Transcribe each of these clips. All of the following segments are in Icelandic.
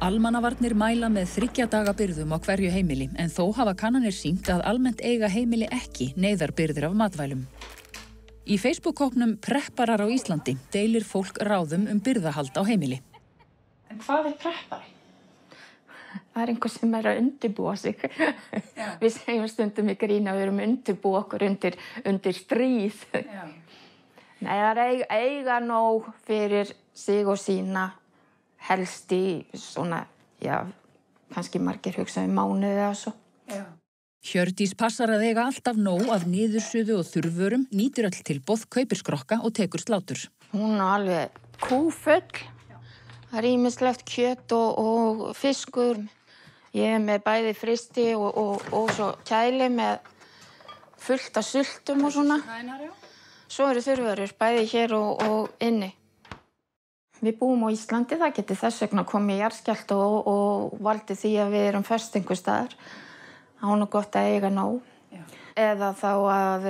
Almannavarnir mæla með 3 daga birgðum á hverju heimili, en þó hafa kannanir sýnt að almennt eiga heimili ekki neyðarbirgðir af matvælum. Í Facebook-hópnum Prepparar á Íslandi deilir fólk ráðum birgðahald á heimili. En hvað preppari? Það einhver sem að undirbúa sig. Já. Við segjum stundum í gríni að við erum undirbúa okkur undir stríð. Já. Nei, það eiga nóg fyrir sig og sína helst í svona, já, kannski margir hugsa mánuði eða svo. Já. Hjördís passar að eiga alltaf nóg af niðursuðu og þurrvörum, nýtir öll tilboð, kaupir skrokka og tekur slátur. Hún alveg kúfull. Það er ýmislegt kjöt og fiskur. Ég með bæði fristi og svo kæli með fullt af sultum og svona. Svo eru þurrvörur bæði hér og inni. Við búum á Íslandi, það geti þess vegna komið jarðskjálfti og valdi því að við erum föst einhvers staðar. Það er nú gott að eiga nóg. Já. Eða þá að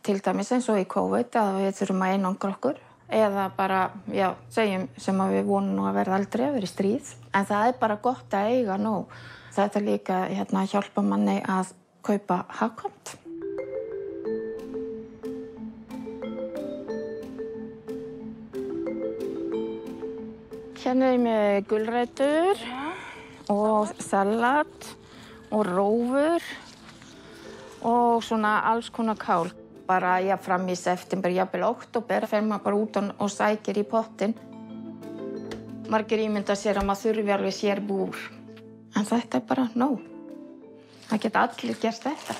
til dæmis eins og í COVID að við þurfum að einangra okkur. Eða bara, já, segjum sem að við vonum nú að verða aldrei að vera í stríð. En það er bara gott að eiga nóg. Þetta líka hjálpa manni að kaupa hagkvæmt. Hérna er ég með gulrætur og salat og rófur og svona alls konar kál. Bara fram í september, jafnvel október, fer maður bara út og sækir í pottinn. Margir ímynda sér að maður þurfi alveg sér búr. En þetta er bara nóg. Það geta allir gert þetta.